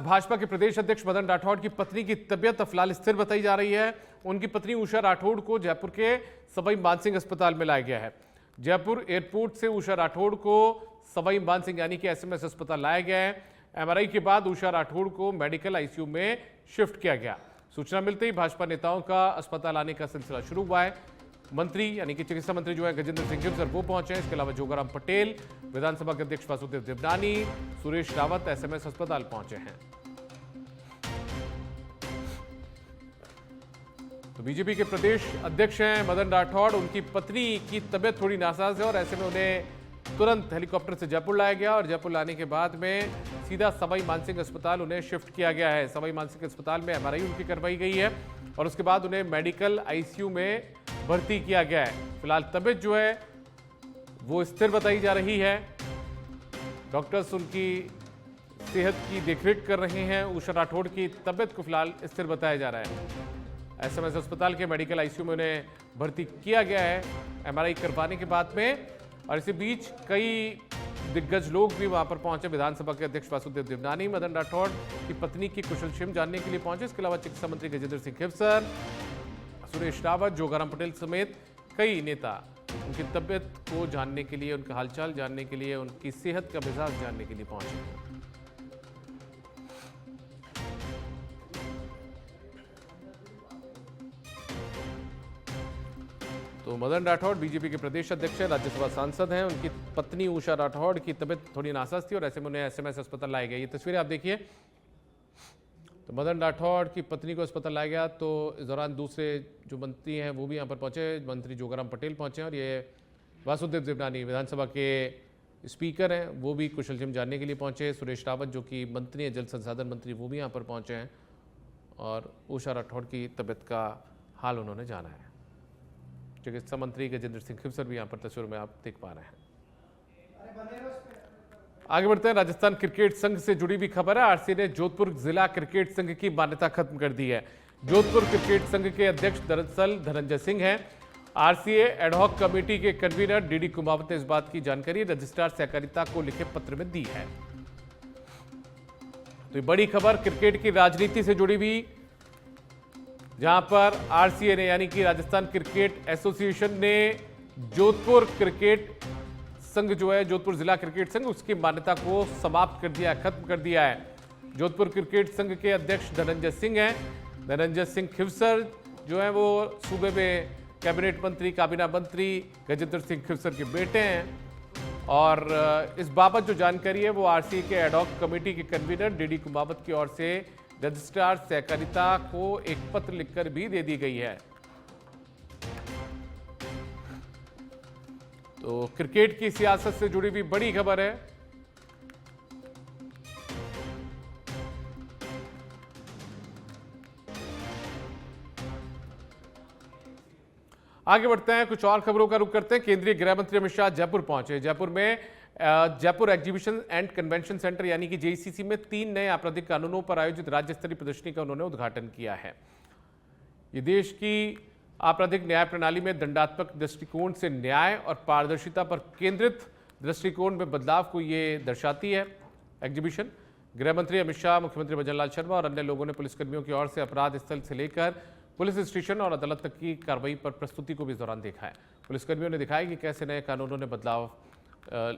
भाजपा के प्रदेश अध्यक्ष मदन राठौड़ की पत्नी की तबियत फिलहाल स्थिर बताई जा रही है। उनकी पत्नी उषा राठौड़ को जयपुर के सवाई मानसिंह अस्पताल में लाया गया है। जयपुर एयरपोर्ट से उषा राठौड़ को सवाई मानसिंह यानी कि एसएमएस अस्पताल लाया गया है। एमआरआई के बाद उषा राठौड़ को मेडिकल आईसीयू में शिफ्ट किया गया। सूचना मिलते ही भाजपा नेताओं का अस्पताल आने का सिलसिला शुरू हुआ है। मंत्री यानी कि चिकित्सा मंत्री जो है गजेंद्र सिंह खिवसर वो पहुंचे हैं। इसके अलावा जोगाराम पटेल, विधानसभा के अध्यक्ष वासुदेव देवनानी, सुरेश रावत एसएमएस अस्पताल पहुंचे हैं। तो बीजेपी के प्रदेश अध्यक्ष हैं मदन राठौड़। उनकी पत्नी की तबियत थोड़ी नासाज है और ऐसे में उन्हें तुरंत हेलीकॉप्टर से जयपुर लाया गया और जयपुर लाने के बाद में सीधा सवाई मानसिंह अस्पताल उन्हें शिफ्ट किया गया है। सवाई मानसिंह अस्पताल में एमआरआई उनकी करवाई गई है और उसके बाद उन्हें मेडिकल आईसीयू में भर्ती किया गया है। फिलहाल तबियत जो है वो स्थिर बताई जा रही है। डॉक्टर्स उनकी सेहत की देखरेख कर रहे हैं। उषा राठौड़ की तबियत को फिलहाल स्थिर बताया जा रहा है। एसएमएस अस्पताल के मेडिकल आईसीयू में उन्हें भर्ती किया गया है एमआरआई करवाने के बाद में। और इसी बीच कई दिग्गज लोग भी वहां पर पहुंचे। विधानसभा के अध्यक्ष वासुदेव देवनानी मदन राठौड़ की पत्नी की कुशलक्षेम जानने के लिए पहुंचे। इसके अलावा चिकित्सा मंत्री गजेंद्र सिंह खिवसर, सुरेश रावत, जोगाराम पटेल समेत कई नेता उनकी तबियत को जानने के लिए, उनका हालचाल जानने के लिए, उनकी सेहत का मिजाज जानने के लिए पहुंचे। तो मदन राठौड़ बीजेपी के प्रदेश अध्यक्ष हैं, राज्यसभा सांसद हैं। उनकी पत्नी उषा राठौड़ की तबियत थोड़ी नासाज थी और ऐसे में उन्हें एसएमएस अस्पताल लाया गया। ये तस्वीरें आप देखिए। तो मदन राठौड़ की पत्नी को अस्पताल लाया गया। तो इस दौरान दूसरे जो मंत्री हैं वो भी यहाँ पर पहुंचे। मंत्री जोगाराम पटेल पहुंचे और ये वासुदेव देवनानी विधानसभा के स्पीकर हैं वो भी कुशलक्षेम जानने के लिए पहुंचे। सुरेश रावत जो कि मंत्री हैं, जल संसाधन मंत्री, वो भी यहाँ पर पहुंचे हैं और उषा राठौड़ की तबियत का हाल उन्होंने जाना है। चिकित्सा मंत्री गजेंद्र सिंह खिवसर भी यहाँ पर तस्वीरों में आप देख पा रहे हैं। आगे बढ़ते हैं। राजस्थान क्रिकेट संघ से जुड़ी भी खबर है। आरसीए ने जोधपुर जिला क्रिकेट संघ की मान्यता खत्म कर दी है। जोधपुर क्रिकेट संघ के अध्यक्ष दरअसल धनंजय सिंह हैं। आरसीए एडहॉक कमेटी के कन्वीनर डीडी कुमावत ने इस बात की जानकारी रजिस्ट्रार सहकारिता को लिखे पत्र में दी है। तो ये बड़ी खबर क्रिकेट की राजनीति से जुड़ी भी, जहां पर आरसीए ने यानी कि राजस्थान क्रिकेट एसोसिएशन ने जोधपुर क्रिकेट संघ जो है, जोधपुर जिला क्रिकेट संघ, उसकी मान्यता को समाप्त कर दिया, खत्म कर दिया है। जोधपुर क्रिकेट संघ के अध्यक्ष धनंजय सिंह हैं। धनंजय सिंह खिवसर जो है वो सूबे में कैबिनेट मंत्री, काबीना मंत्री गजेंद्र सिंह खिवसर के बेटे हैं। और इस बाबत जो जानकारी है वो आरसीए के एडहॉक कमेटी के कन्वीनर डीडी कुमावत की ओर से रजिस्ट्रार सहकारिता को एक पत्र लिखकर भी दे दी गई है। तो क्रिकेट की सियासत से जुड़ी भी बड़ी खबर है। आगे बढ़ते हैं, कुछ और खबरों का रुख करते हैं। केंद्रीय गृह मंत्री अमित शाह जयपुर पहुंचे। जयपुर में Jaipur exhibition and convention centre यानी कि जेईसीसी में 3 नए आपराधिक कानूनों पर आयोजित राज्य स्तरीय प्रदर्शनी का उन्होंने उद्घाटन किया है। ये देश की आपराधिक न्याय प्रणाली में दंडात्मक दृष्टिकोण से न्याय और पारदर्शिता पर केंद्रित दृष्टिकोण में बदलाव को ये दर्शाती है एग्जीबिशन। गृह मंत्री अमित शाह, मुख्यमंत्री भजनलाल शर्मा और अन्य लोगों ने पुलिसकर्मियों की ओर से अपराध स्थल से लेकर पुलिस स्टेशन और अदालत तक की कार्रवाई पर प्रस्तुति को भी इस दौरान देखा है। पुलिसकर्मियों ने दिखाया कि कैसे नए कानूनों ने बदलाव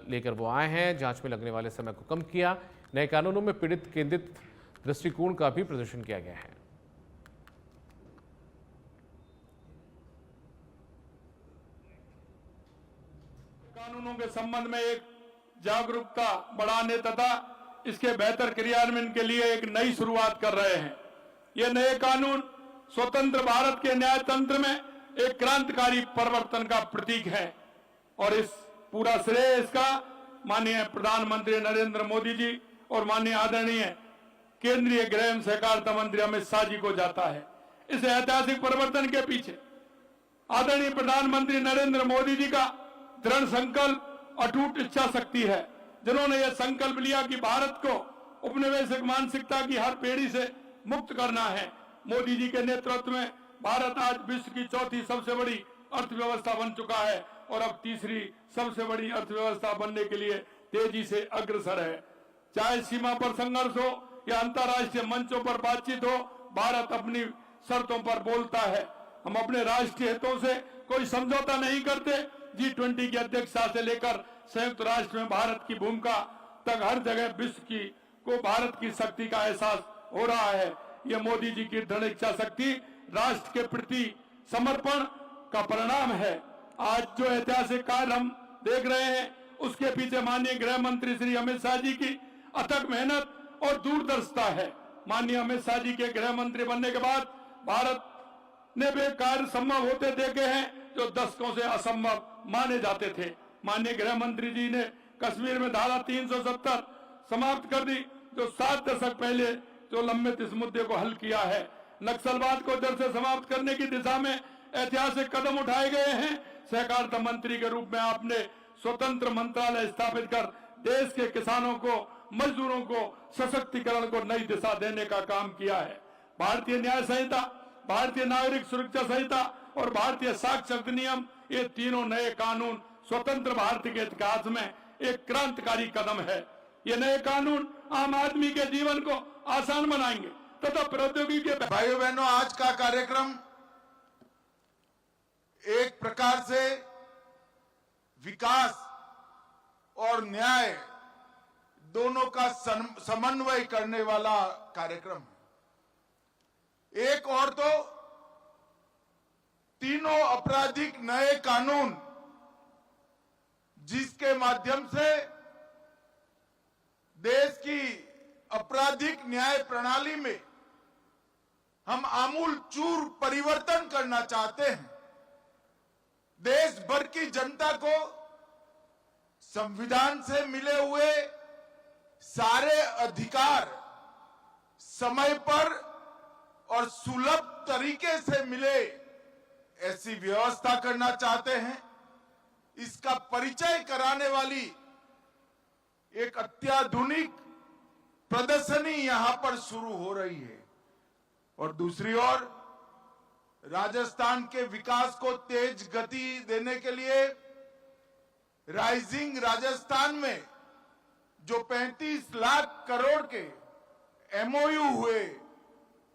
लेकर वो आए हैं, जांच में लगने वाले समय को कम किया। नए कानूनों में पीड़ित केंद्रित दृष्टिकोण का भी प्रदर्शन किया गया है। कानूनों के संबंध में एक जागरूकता बढ़ाने तथा इसके बेहतर क्रियान्वयन के लिए एक नई शुरुआत कर रहे हैं। ये नए कानून स्वतंत्र भारत के न्याय तंत्र में एक क्रांतिकारी परिवर्तन का प्रतीक है और इस पूरा श्रेय इसका माननीय प्रधानमंत्री नरेंद्र मोदी जी और माननीय आदरणीय केंद्रीय गृह एवं सहकारिता मंत्री अमित शाह जी को जाता है। इस ऐतिहासिक परिवर्तन के पीछे आदरणीय प्रधानमंत्री नरेंद्र मोदी जी का दृढ़ संकल्प, अटूट इच्छा शक्ति है, जिन्होंने यह संकल्प लिया कि भारत को उपनिवेशिक मानसिकता की हर पीढ़ी से मुक्त करना है। मोदी जी के नेतृत्व में भारत आज विश्व की चौथी सबसे बड़ी अर्थव्यवस्था बन चुका है और अब तीसरी सबसे बड़ी अर्थव्यवस्था बनने के लिए तेजी से अग्रसर है। चाहे सीमा पर संघर्ष हो कि अंतर्राष्ट्रीय मंचों पर बातचीत हो, भारत अपनी शर्तों पर बोलता है। हम अपने राष्ट्रीय हितों से कोई समझौता नहीं करते। G20 की अध्यक्षता से लेकर संयुक्त राष्ट्र में भारत की भूमिका तक हर जगह विश्व की को भारत की शक्ति का एहसास हो रहा है। ये मोदी जी की दृढ़ इच्छा शक्ति, राष्ट्र के प्रति समर्पण का परिणाम है। आज जो ऐतिहासिक काल हम देख रहे हैं, उसके पीछे माननीय गृह मंत्री श्री अमित शाह जी की अथक मेहनत और दूरदर्शिता है। माननीय अमित शाह जी के गृह मंत्री बनने के बाद भारत ने वे कार्य संभव होते देखे हैं जो दशकों से असंभव माने जाते थे। माननीय गृह मंत्री जी ने कश्मीर में धारा 370 समाप्त कर दी, जो 7 दशक पहले जो लंबित इस मुद्दे को हल किया है। नक्सलवाद को जड़ से समाप्त करने की दिशा में ऐतिहासिक कदम उठाए गए हैं। सहकारिता मंत्री के रूप में आपने स्वतंत्र मंत्रालय स्थापित कर देश के किसानों को, मजदूरों को सशक्तिकरण को नई दिशा देने का काम किया है। भारतीय न्याय संहिता, भारतीय नागरिक सुरक्षा संहिता और भारतीय साक्ष्य अधिनियम, ये तीनों नए कानून स्वतंत्र भारत के इतिहास में एक क्रांतिकारी कदम है। ये नए कानून आम आदमी के जीवन को आसान बनाएंगे तथा प्रौद्योगिकी के। भाइयों बहनों, आज का कार्यक्रम एक प्रकार से विकास और न्याय दोनों का समन्वय करने वाला कार्यक्रम है। एक और तो तीनों आपराधिक नए कानून, जिसके माध्यम से देश की आपराधिक न्याय प्रणाली में हम आमूल चूर परिवर्तन करना चाहते हैं। देश भर की जनता को संविधान से मिले हुए सारे अधिकार समय पर और सुलभ तरीके से मिले, ऐसी व्यवस्था करना चाहते हैं। इसका परिचय कराने वाली एक अत्याधुनिक प्रदर्शनी यहां पर शुरू हो रही है। और दूसरी ओर राजस्थान के विकास को तेज गति देने के लिए राइजिंग राजस्थान में जो 35 लाख करोड़ के एमओयू हुए,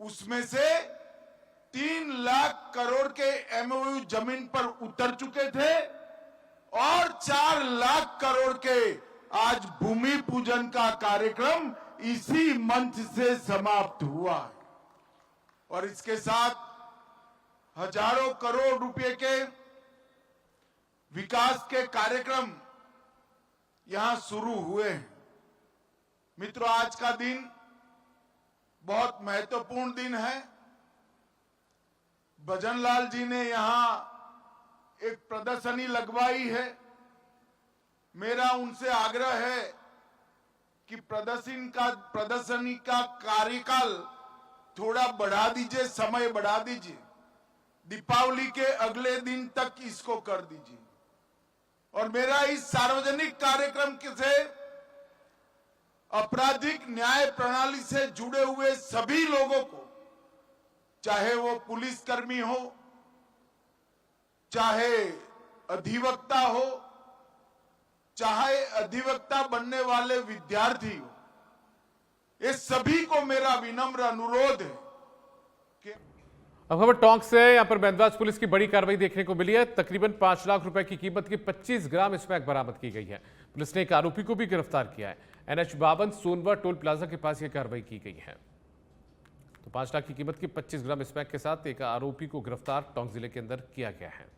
उसमें से 3 लाख करोड़ के एमओयू जमीन पर उतर चुके थे और 4 लाख करोड़ के आज भूमि पूजन का कार्यक्रम इसी मंच से समाप्त हुआ है। और इसके साथ हजारों करोड़ रुपए के विकास के कार्यक्रम यहां शुरू हुए हैं। मित्रों, आज का दिन बहुत महत्वपूर्ण दिन है। भजनलाल जी ने यहां एक प्रदर्शनी लगवाई है। मेरा उनसे आग्रह है कि प्रदर्शनी का कार्यकाल थोड़ा बढ़ा दीजिए, समय बढ़ा दीजिए, दीपावली के अगले दिन तक इसको कर दीजिए। और मेरा इस सार्वजनिक कार्यक्रम से आपराधिक न्याय प्रणाली से जुड़े हुए सभी लोगों को, चाहे वो पुलिसकर्मी हो, चाहे अधिवक्ता हो, चाहे अधिवक्ता बनने वाले विद्यार्थी हो, ये सभी को मेरा विनम्र अनुरोध है कि अब खबर टोंक से। यहां पर बैंदवास पुलिस की बड़ी कार्रवाई देखने को मिली है। तकरीबन 5 लाख रुपए की कीमत की 25 ग्राम स्मैक बरामद की गई है। पुलिस ने एक आरोपी को भी गिरफ्तार किया है। NH52 सोनवा टोल प्लाजा के पास यह कार्रवाई की गई है। तो 5 लाख की कीमत की 25 ग्राम स्मैक के साथ एक आरोपी को गिरफ्तार टोंक जिले के अंदर किया गया है।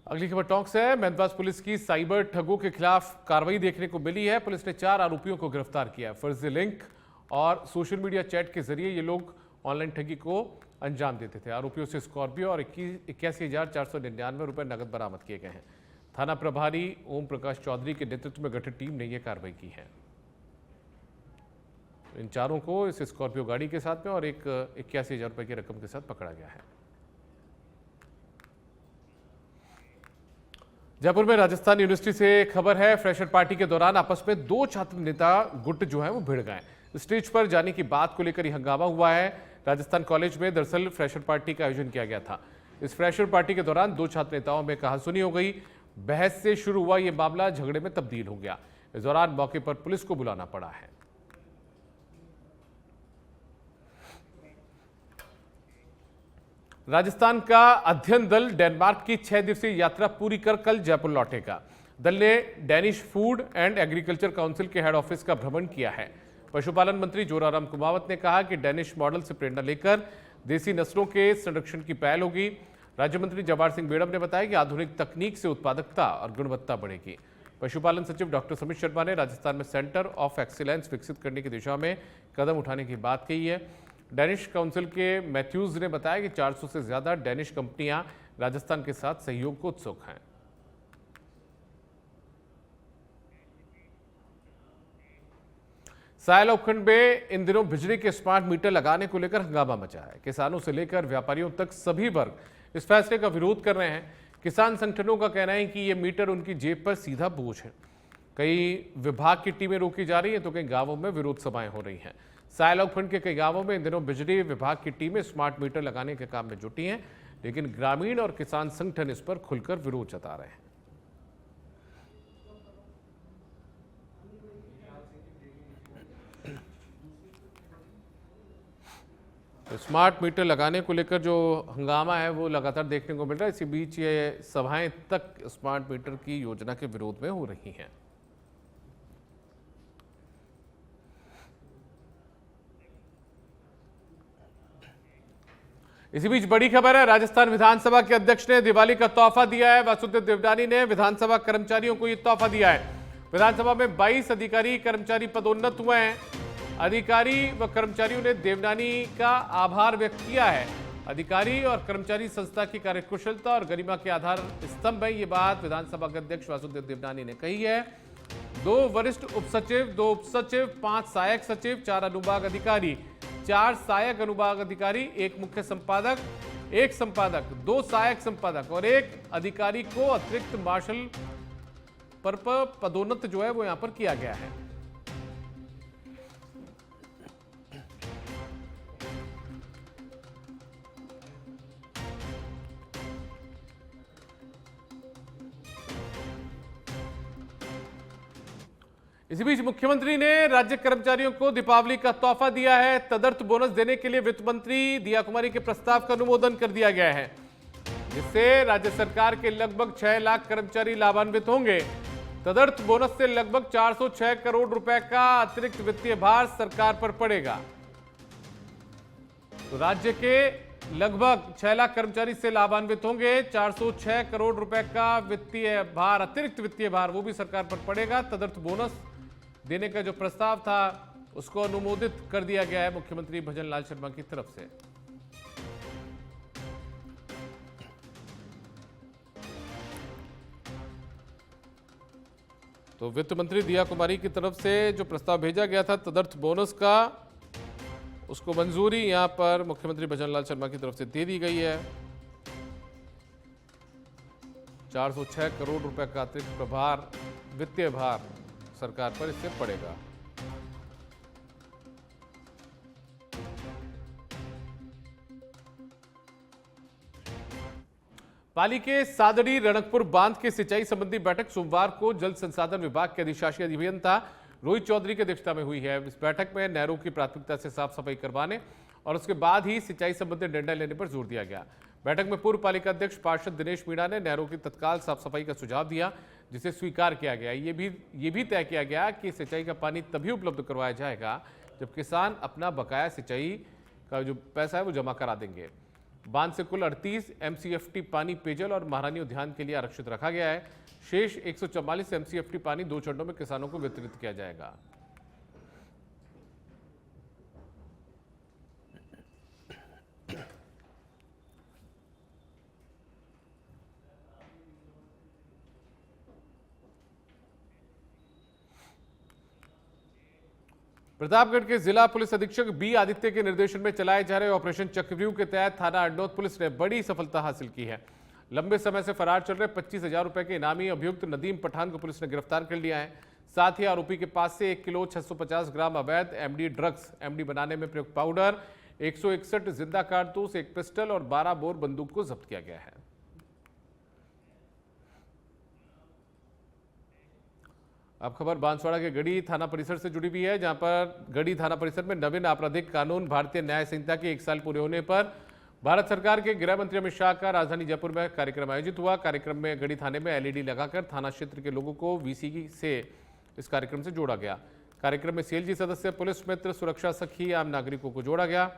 अगली खबर टोंक से है। बैंदवास पुलिस की साइबर ठगों के खिलाफ कार्रवाई देखने को मिली है। पुलिस ने 4 आरोपियों को गिरफ्तार किया है। फर्जी लिंक और सोशल मीडिया चैट के जरिए ये लोग ऑनलाइन ठगी को अंजाम देते थे। आरोपियों से स्कॉर्पियो और 81,499 रुपए नकद बरामद किए गए हैं। थाना प्रभारी ओम प्रकाश चौधरी के नेतृत्व में गठित टीम ने यह कार्रवाई की है। इन चारों को इस स्कॉर्पियो गाड़ी के साथ में और एक 81,000 रुपए की रकम के साथ पकड़ा गया है। जयपुर में राजस्थान यूनिवर्सिटी से खबर है। फ्रेशर पार्टी के दौरान आपस में 2 छात्र नेता गुट जो है वो भिड़ गए। स्टेज पर जाने की बात को लेकर हंगामा हुआ है। राजस्थान कॉलेज में दरअसल फ्रेशर पार्टी का आयोजन किया गया था। इस फ्रेशर पार्टी के दौरान 2 छात्र नेताओं में कहासुनी हो गई। बहस से शुरू हुआ यह मामला झगड़े में तब्दील हो गया। इस दौरान मौके पर पुलिस को बुलाना पड़ा है। राजस्थान का अध्ययन दल डेनमार्क की 6 दिवसीय यात्रा पूरी कर कल जयपुर लौटेगा। दल ने Danish food and agriculture council के हेड ऑफिस का भ्रमण किया है। पशुपालन मंत्री जोराराम कुमावत ने कहा कि डेनिश मॉडल से प्रेरणा लेकर देसी नस्लों के संरक्षण की पहल होगी। राज्य मंत्री जवाहर सिंह बेड़म ने बताया कि आधुनिक तकनीक से उत्पादकता और गुणवत्ता बढ़ेगी। पशुपालन सचिव डॉक्टर समित शर्मा ने राजस्थान में सेंटर ऑफ एक्सीलेंस विकसित करने की दिशा में कदम उठाने की बात कही है। डेनिश काउंसिल के मैथ्यूज ने बताया कि 400 से ज्यादा डेनिश कंपनियां राजस्थान के साथ सहयोग को उत्सुक हैं। सायला उपखंड में इन दिनों बिजली के स्मार्ट मीटर लगाने को लेकर हंगामा मचा है। किसानों से लेकर व्यापारियों तक सभी वर्ग इस फैसले का विरोध कर रहे हैं। किसान संगठनों का कहना है कि ये मीटर उनकी जेब पर सीधा बोझ है। कई विभाग की टीमें रोकी जा रही हैं तो कई गांवों में विरोध सभाएं हो रही हैं। सायला उपखंड के कई गांवों में इन दिनों बिजली विभाग की टीमें स्मार्ट मीटर लगाने के काम में जुटी हैं, लेकिन ग्रामीण और किसान संगठन इस पर खुलकर विरोध जता रहे हैं। तो स्मार्ट मीटर लगाने को लेकर जो हंगामा है वो लगातार देखने को मिल रहा है। इसी बीच ये सभाएं तक स्मार्ट मीटर की योजना के विरोध में हो रही हैं। इसी बीच बड़ी खबर है, राजस्थान विधानसभा के अध्यक्ष ने दिवाली का तोहफा दिया है। वासुदेव देवनानी ने विधानसभा कर्मचारियों को यह तोहफा दिया है। विधानसभा में 22 अधिकारी कर्मचारी पदोन्नत हुए हैं। अधिकारी व कर्मचारियों ने देवनानी का आभार व्यक्त किया है। अधिकारी और कर्मचारी संस्था की कार्यकुशलता और गरिमा के आधार स्तंभ है। ये बात विधानसभा के अध्यक्ष वासुदेव देवनानी ने कही है। 2 वरिष्ठ उप सचिव, 2 उप सचिव, 5 सहायक सचिव, 4 अनुभाग अधिकारी, 4 सहायक अनुभाग अधिकारी, 1 मुख्य संपादक, 1 संपादक, 2 सहायक संपादक और 1 अधिकारी को अतिरिक्त मार्शल पर पदोन्नत जो है वो यहां पर किया गया है। इसी बीच मुख्यमंत्री ने राज्य कर्मचारियों को दीपावली का तोहफा दिया है। तदर्थ बोनस देने के लिए वित्त मंत्री दिया कुमारी के प्रस्ताव का अनुमोदन कर दिया गया है, जिससे राज्य सरकार के लगभग 6 लाख कर्मचारी लाभान्वित होंगे। तदर्थ बोनस से लगभग 406 करोड़ रुपए का अतिरिक्त वित्तीय भार सरकार पर पड़ेगा। तो राज्य के लगभग 6 लाख कर्मचारी से लाभान्वित होंगे। 406 करोड़ रुपए का वित्तीय भार, अतिरिक्त वित्तीय भार, वो भी सरकार पर पड़ेगा। तदर्थ बोनस देने का जो प्रस्ताव था उसको अनुमोदित कर दिया गया है मुख्यमंत्री भजन लाल शर्मा की तरफ से। तो वित्त मंत्री दिया कुमारी की तरफ से जो प्रस्ताव भेजा गया था तदर्थ बोनस का, उसको मंजूरी यहां पर मुख्यमंत्री भजन लाल शर्मा की तरफ से दे दी गई है। 406 करोड़ रुपए का अतिरिक्त प्रभार, वित्तीय भार सरकार पर इससे पड़ेगा। पाली के सादड़ी रणकपुर बांध के सिंचाई संबंधी बैठक सोमवार को जल संसाधन विभाग के अधिशासी अभियंता रोहित चौधरी की अध्यक्षता में हुई है। इस बैठक में नहरों की प्राथमिकता से साफ सफाई करवाने और उसके बाद ही सिंचाई संबंधी निर्णय लेने पर जोर दिया गया। बैठक में पूर्व पालिका अध्यक्ष पार्षद दिनेश मीणा ने नहरों की तत्काल साफ सफाई का सुझाव दिया, जिसे स्वीकार किया गया। ये भी तय किया गया कि सिंचाई का पानी तभी उपलब्ध करवाया जाएगा जब किसान अपना बकाया सिंचाई का जो पैसा है वो जमा करा देंगे। बांध से कुल 38 MCFT पानी पेयजल और महारानी उद्यान के लिए आरक्षित रखा गया है। शेष 144 MCFT पानी 2 चरणों में किसानों को वितरित किया जाएगा। प्रतापगढ़ के जिला पुलिस अधीक्षक बी आदित्य के निर्देशन में चलाए जा रहे ऑपरेशन चक्रव्यूह के तहत थाना अडनौत पुलिस ने बड़ी सफलता हासिल की है। लंबे समय से फरार चल रहे 25,000 रुपए के इनामी अभियुक्त नदीम पठान को पुलिस ने गिरफ्तार कर लिया है। साथ ही आरोपी के पास से 1 किलो 650 ग्राम अवैध MD ड्रग्स, MD बनाने में प्रयुक्त पाउडर, 161 जिंदा कारतूस, 1 पिस्टल और 12 बोर बंदूक को जब्त किया गया है। अब खबर बांसवाड़ा के गढ़ी थाना परिसर से जुड़ी हुई है, जहां पर गढ़ी थाना परिसर में नवीन आपराधिक कानून भारतीय न्याय संहिता के 1 साल पूरे होने पर भारत सरकार के गृह मंत्री अमित शाह का राजधानी जयपुर में कार्यक्रम आयोजित हुआ। कार्यक्रम में गढ़ी थाने में एलईडी लगाकर थाना क्षेत्र के लोगों को वीसी से इस कार्यक्रम से जोड़ा गया। कार्यक्रम में सीएलजी सदस्य, पुलिस मित्र, सुरक्षा सखी, आम नागरिकों को जोड़ा गया।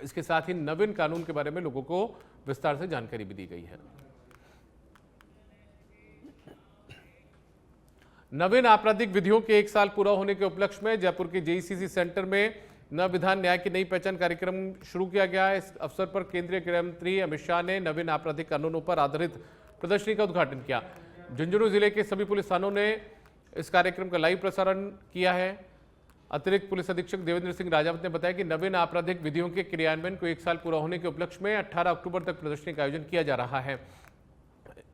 इसके साथ ही नवीन कानून के बारे में लोगों को विस्तार से जानकारी भी दी गई है। नवीन आपराधिक विधियों के 1 साल पूरा होने के उपलक्ष्य में जयपुर के जेईसीसी सेंटर में नव विधान न्याय की नई पहचान कार्यक्रम शुरू किया गया है। इस अवसर पर केंद्रीय गृह मंत्री अमित शाह ने नवीन आपराधिक कानूनों पर आधारित प्रदर्शनी का उद्घाटन किया। झुंझुनू जिले के सभी पुलिस थानों ने इस कार्यक्रम का लाइव प्रसारण किया है। अतिरिक्त पुलिस अधीक्षक देवेंद्र सिंह राजावत ने बताया कि नवीन आपराधिक विधियों के क्रियान्वयन को 1 साल पूरा होने के उपलक्ष्य में 18 अक्टूबर तक प्रदर्शनी का आयोजन किया जा रहा है।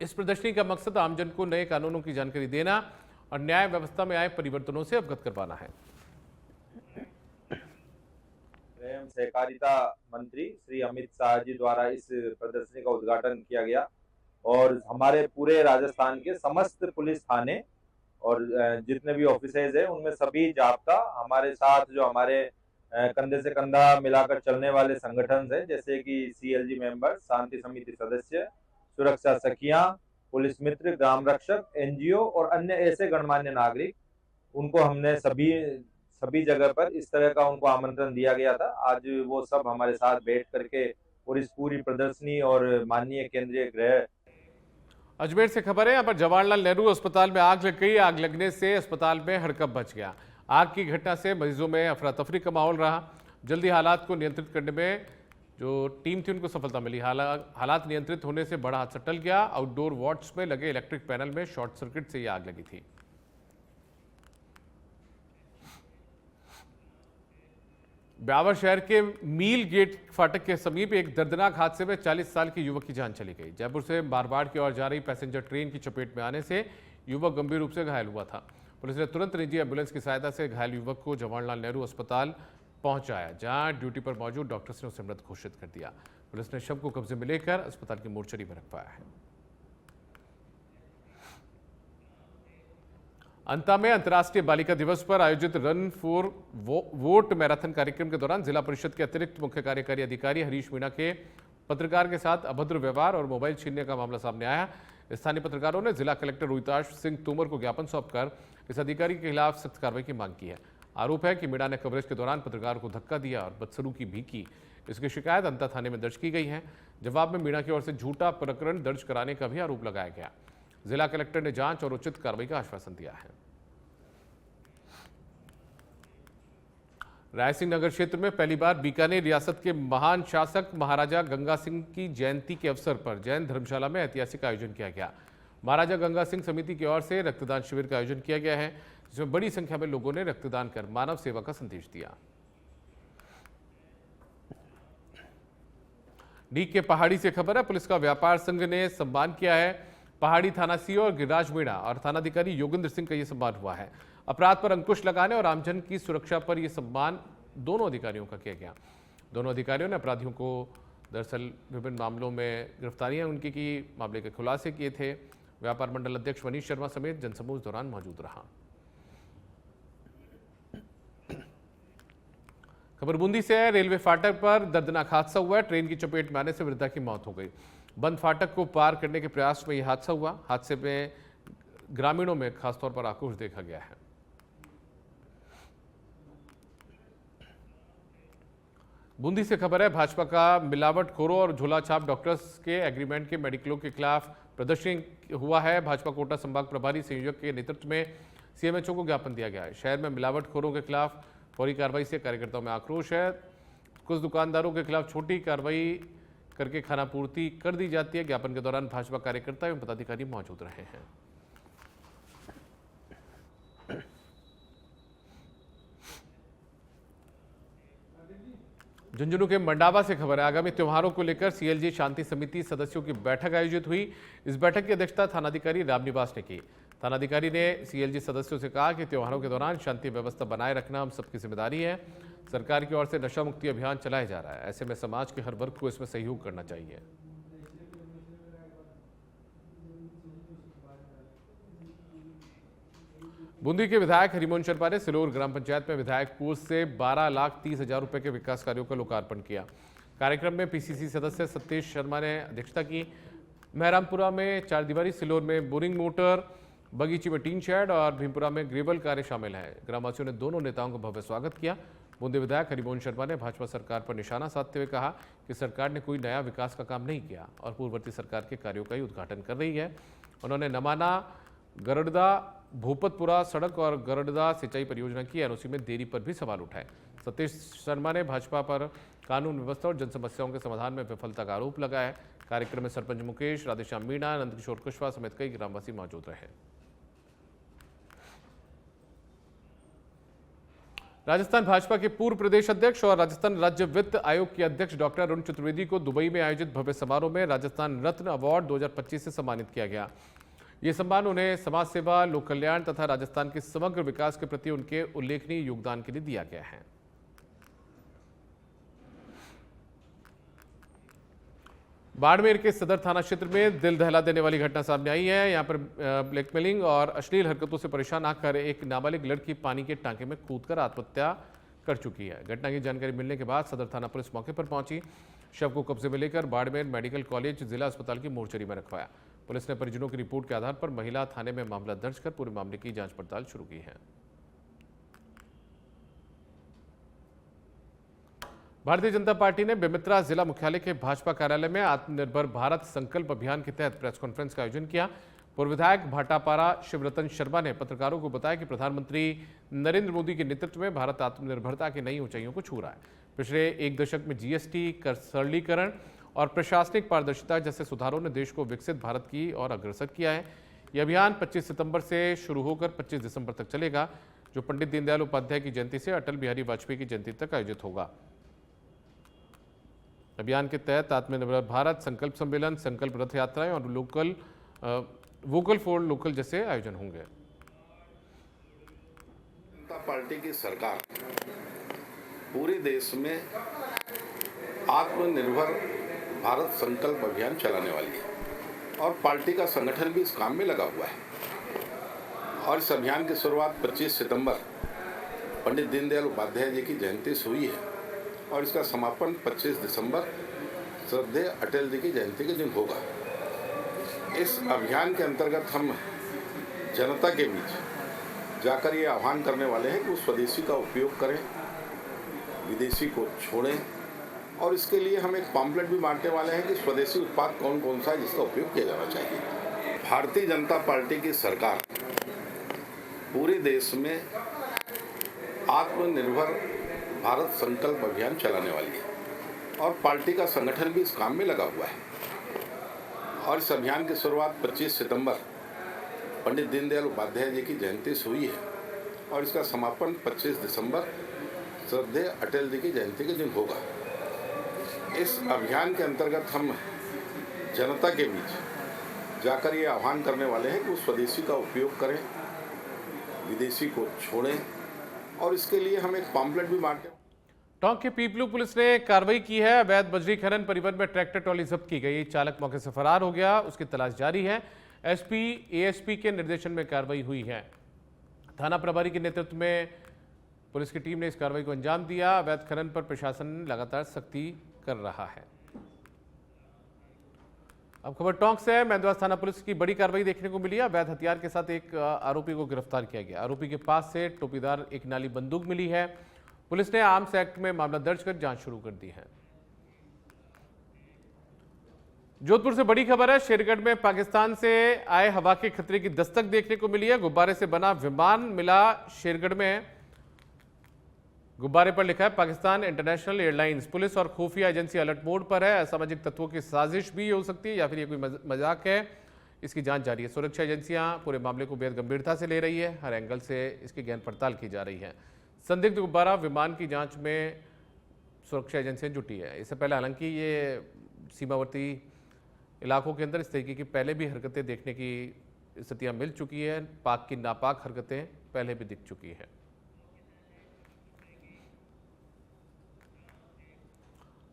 इस प्रदर्शनी का मकसद आमजन को नए कानूनों की जानकारी देना और न्याय व्यवस्था में आए परिवर्तनों से अवगत करवाना है। एवं सहकारिता मंत्री श्री अमित शाह जी द्वारा इस प्रदर्शनी का उद्घाटन किया गया और हमारे पूरे राजस्थान के समस्त पुलिस थाने और जितने भी ऑफिसर्स हैं उनमें सभी जाब्ता हमारे साथ जो हमारे कंधे से कंधा मिलाकर चलने वाले संगठन हैं, जैसे कि सीएलजी मेंबर, शांति समिति सदस्य, सुरक्षा सखियां, पुलिस मित्र, ग्राम रक्षक, एनजीओ और अन्य ऐसे गणमान्य नागरिक, उनको हमने सभी जगह पर इस तरह का उनको आमंत्रण दिया गया था। आज वो सब हमारे साथ बैठ करके और इस पूरी प्रदर्शनी और माननीय केंद्रीय गृह। अजमेर से खबर है, यहाँ पर जवाहरलाल नेहरू अस्पताल में आग लग गई। आग लगने से अस्पताल में हड़कंप मच गया। आग की घटना से मरीजों में अफरा तफरी का माहौल रहा। जल्दी हालात को नियंत्रित करने में जो टीम थी उनको सफलता मिली। हालात नियंत्रित होने से बड़ा हादसा टल गया। आउटडोर वार्ड्स में लगे इलेक्ट्रिक पैनल में शॉर्ट सर्किट से यह आग लगी थी। ब्यावर शहर के मील गेट फाटक के समीप एक दर्दनाक हादसे में 40 साल की युवक की जान चली गई। जयपुर से मारवाड़ की ओर जा रही पैसेंजर ट्रेन की चपेट में आने से युवक गंभीर रूप से घायल हुआ था। पुलिस ने तुरंत निजी एम्बुलेंस की सहायता से घायल युवक को जवाहरलाल नेहरू अस्पताल पहुंचाया, जहां ड्यूटी पर मौजूद डॉक्टर्स ने उसे मृत घोषित कर दिया। पुलिस ने शव को कब्जे में लेकर अस्पताल की मोर्चरी में रखवाया है। अंता में अंतर्राष्ट्रीय बालिका दिवस पर आयोजित रन फॉर वोट मैराथन कार्यक्रम के दौरान जिला परिषद के अतिरिक्त मुख्य कार्यकारी अधिकारी हरीश मीणा के पत्रकार के साथ अभद्र व्यवहार और मोबाइल छीनने का मामला सामने आया। स्थानीय पत्रकारों ने जिला कलेक्टर रोहिताश सिंह तोमर को ज्ञापन सौंपकर इस अधिकारी के खिलाफ सख्त कार्रवाई की मांग की है। आरोप है कि मीणा ने कवरेज के दौरान पत्रकार को धक्का दिया और बदसलूकी भी की। इसकी शिकायत अंता थाने में दर्ज की गई है। जवाब में मीणा की ओर से झूठा प्रकरण दर्ज कराने का भी आरोप लगाया गया। जिला कलेक्टर ने जांच और उचित कार्रवाई का आश्वासन दिया है। रायसिंह नगर क्षेत्र में पहली बार बीकानेर रियासत के महान शासक महाराजा गंगा सिंह की जयंती के अवसर पर जैन धर्मशाला में ऐतिहासिक आयोजन किया गया। महाराजा गंगा सिंह समिति की ओर से रक्तदान शिविर का आयोजन किया गया है, जिसमें बड़ी संख्या में लोगों ने रक्तदान कर मानव सेवा का संदेश दिया। डीग के पहाड़ी से खबर है, पुलिस का व्यापार संघ ने सम्मान किया है। पहाड़ी थाना सीओ और गिरिराज मीणा और थानाधिकारी योगेंद्र सिंह का यह सम्मान हुआ है। अपराध पर अंकुश लगाने और आमजन की सुरक्षा पर यह सम्मान दोनों अधिकारियों का किया गया। दोनों अधिकारियों ने अपराधियों को दरअसल विभिन्न मामलों में गिरफ्तारियां उनकी की मामले के खुलासे किए थे। व्यापार मंडल अध्यक्ष मनीष शर्मा समेत जनसमूह इस दौरान मौजूद रहा। खबर बूंदी से है, रेलवे फाटक पर दर्दनाक हादसा हुआ है। ट्रेन की चपेट में आने से वृद्धा की मौत हो गई। बंद फाटक को पार करने के प्रयास में यह हादसा हुआ। हादसे में ग्रामीणों में खासतौर पर आक्रोश देखा गया है। बूंदी से खबर है, भाजपा का मिलावटखोरों और झोलाछाप डॉक्टर्स के एग्रीमेंट के मेडिकलों के खिलाफ प्रदर्शन हुआ है। भाजपा कोटा संभाग प्रभारी संयोजक के नेतृत्व में सीएमएचओ को ज्ञापन दिया गया है। शहर में मिलावटखोरों के खिलाफ फौरी कार्रवाई से कार्यकर्ताओं में आक्रोश है। कुछ दुकानदारों के खिलाफ छोटी कार्रवाई करके खानापूर्ति कर दी जाती है। ज्ञापन के दौरान भाजपा कार्यकर्ता एवं पदाधिकारी मौजूद रहे हैं। झुंझुनू के मंडावा से खबर है, आगामी त्योहारों को लेकर सीएलजी शांति समिति सदस्यों की बैठक आयोजित हुई। इस बैठक की अध्यक्षता थानाधिकारी रामनिवास ने की। थानाधिकारी ने सीएलजी सदस्यों से कहा कि त्योहारों के दौरान शांति व्यवस्था बनाए रखना हम सबकी जिम्मेदारी है। सरकार की ओर से नशा मुक्ति अभियान चलाया जा रहा है, ऐसे में समाज के हर वर्ग को इसमें सहयोग करना चाहिए। बूंदी के विधायक हरिमोहन शर्मा ने सिलोर ग्राम पंचायत में विधायक कोष से 12,30,000 रुपए के विकास कार्यों का लोकार्पण किया। कार्यक्रम में पीसीसी सदस्य सतीश शर्मा ने अध्यक्षता की। महरामपुरा में 4 दीवारी, सिलोर में बोरिंग मोटर, बगीची में टीन शेड और भीमपुरा में ग्रेवल कार्य शामिल है। ग्रामवासियों ने दोनों नेताओं का भव्य स्वागत किया। बूंदी विधायक हरिमोहन शर्मा ने भाजपा सरकार पर निशाना साधते हुए कहा कि सरकार ने कोई नया विकास का काम नहीं किया और पूर्ववर्ती सरकार के कार्यों का ही उद्घाटन कर रही है। उन्होंने नमाना, गरडदा, भूपतपुरा सड़क और गरडदा सिंचाई परियोजना की एनओसी में देरी पर भी सवाल उठाए। सतीश शर्मा ने भाजपा पर कानून व्यवस्था और जन समस्याओं के समाधान में विफलता का आरोप लगाया। कार्यक्रम में सरपंच मुकेश, राधेश्याम मीणा, नंदकिशोर कुशवाहा समेत कई ग्रामवासी मौजूद रहे। राजस्थान भाजपा के पूर्व प्रदेश अध्यक्ष और राजस्थान राज्य वित्त आयोग के अध्यक्ष डॉक्टर अरुण चतुर्वेदी को दुबई में आयोजित भव्य समारोह में राजस्थान रत्न अवार्ड 2025 से सम्मानित किया गया। ये सम्मान उन्हें समाज सेवा, लोक कल्याण तथा राजस्थान के समग्र विकास के प्रति उनके उल्लेखनीय योगदान के लिए दिया गया है। बाड़मेर के सदर थाना क्षेत्र में दिल दहला देने वाली घटना सामने आई है। यहां पर ब्लैकमेलिंग और अश्लील हरकतों से परेशान आकर एक नाबालिग लड़की पानी के टांके में कूदकर आत्महत्या कर चुकी है। घटना की जानकारी मिलने के बाद सदर थाना पुलिस मौके पर पहुंची। शव को कब्जे में लेकर बाड़मेर मेडिकल कॉलेज जिला अस्पताल की मोर्चरी में रखवाया। पुलिस ने परिजनों की रिपोर्ट के आधार पर महिला थाने में मामला दर्ज कर पूरे मामले की जांच पड़ताल शुरू की है। भारतीय जनता पार्टी ने बेमित्रा जिला मुख्यालय के भाजपा कार्यालय में आत्मनिर्भर भारत संकल्प अभियान के तहत प्रेस कॉन्फ्रेंस का आयोजन किया। पूर्व विधायक भाटापारा शिवरतन शर्मा ने पत्रकारों को बताया कि प्रधानमंत्री नरेंद्र मोदी के नेतृत्व में भारत आत्मनिर्भरता की नई ऊंचाइयों को छू रहा है। पिछले 1 दशक में जीएसटी, कर सरलीकरण और प्रशासनिक पारदर्शिता जैसे सुधारों ने देश को विकसित भारत की ओर अग्रसर किया है। यह अभियान 25 सितंबर से शुरू होकर 25 दिसंबर तक चलेगा, जो पंडित दीनदयाल उपाध्याय की जयंती से अटल बिहारी वाजपेयी की जयंती तक आयोजित होगा। अभियान के तहत आत्मनिर्भर भारत संकल्प सम्मेलन, संकल्प रथ यात्राएं और वोकल फॉर लोकल जैसे आयोजन होंगे। जनता पार्टी की सरकार पूरे देश में आत्मनिर्भर भारत संकल्प अभियान चलाने वाली है और पार्टी का संगठन भी इस काम में लगा हुआ है। और इस अभियान की शुरुआत 25 सितंबर पंडित दीनदयाल उपाध्याय जी की जयंती से हुई है और इसका समापन 25 दिसंबर श्रद्धेय अटल जी की जयंती के दिन होगा। इस अभियान के अंतर्गत हम जनता के बीच जाकर ये आह्वान करने वाले हैं कि वो स्वदेशी का उपयोग करें, विदेशी को छोड़ें और इसके लिए हम एक पम्पलेट भी बांटने वाले हैं कि स्वदेशी उत्पाद कौन कौन सा है जिसका उपयोग किया जाना चाहिए। भारतीय जनता पार्टी की सरकार पूरे देश में आत्मनिर्भर भारत संकल्प अभियान चलाने वाली है और पार्टी का संगठन भी इस काम में लगा हुआ है। और इस अभियान की शुरुआत 25 सितंबर पंडित दीनदयाल उपाध्याय जी की जयंती से हुई है और इसका समापन 25 दिसंबर श्रद्धेय अटल जी की जयंती के दिन होगा। इस अभियान के अंतर्गत हम जनता के बीच जाकर ये आह्वान करने वाले हैं कि वो स्वदेशी का उपयोग करें, विदेशी को छोड़ें और इसके लिए हम एक पम्पलेट भी बांटे। टोंक के पीपलू पुलिस ने कार्रवाई की है। अवैध बजरी खनन परिवहन में ट्रैक्टर ट्रॉली जब्त की गई। चालक मौके से फरार हो गया, उसकी तलाश जारी है। एसपी, एएसपी के निर्देशन में कार्रवाई हुई है। थाना प्रभारी के नेतृत्व में पुलिस की टीम ने इस कार्रवाई को अंजाम दिया। अवैध खनन पर प्रशासन लगातार सख्ती कर रहा है। अब खबर टोंक से। मेंदवास थाना पुलिस की बड़ी कार्रवाई देखने को मिली है। अवैध हथियार के साथ एक आरोपी को गिरफ्तार किया गया। आरोपी के पास से टोपीदार एक नाली बंदूक मिली है। पुलिस ने आर्म्स एक्ट में मामला दर्ज कर जांच शुरू कर दी है। जोधपुर से बड़ी खबर है। शेरगढ़ में पाकिस्तान से आए हवा के खतरे की दस्तक देखने को मिली है। गुब्बारे से बना विमान मिला शेरगढ़ में। गुब्बारे पर लिखा है पाकिस्तान इंटरनेशनल एयरलाइंस। पुलिस और खुफिया एजेंसी अलर्ट मोड पर है। असामाजिक तत्वों की साजिश भी हो सकती है या फिर ये कोई मजाक है, इसकी जांच जारी है। सुरक्षा एजेंसियां पूरे मामले को बेहद गंभीरता से ले रही है। हर एंगल से इसकी गहन पड़ताल की जा रही है। संदिग्ध गुब्बारा विमान की जांच में सुरक्षा एजेंसियां जुटी है। इससे पहले हालांकि ये सीमावर्ती इलाकों के अंदर इस तरीके की पहले भी हरकतें देखने की स्थितियां मिल चुकी है। पाक की नापाक हरकतें पहले भी दिख चुकी हैं।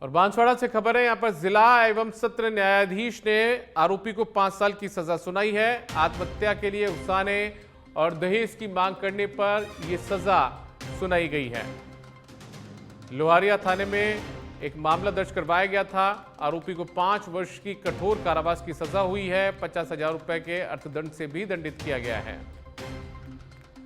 और बांसवाड़ा से खबर है, यहां पर जिला एवं सत्र न्यायाधीश ने आरोपी को 5 साल की सजा सुनाई है। आत्महत्या के लिए उकसाने और दहेज की मांग करने पर यह सजा सुनाई गई है। लोहारिया थाने में एक मामला दर्ज करवाया गया था। आरोपी को 5 वर्ष की कठोर कारावास की सजा हुई है। 50,000 रुपए के अर्थदंड से भी दंडित किया गया है।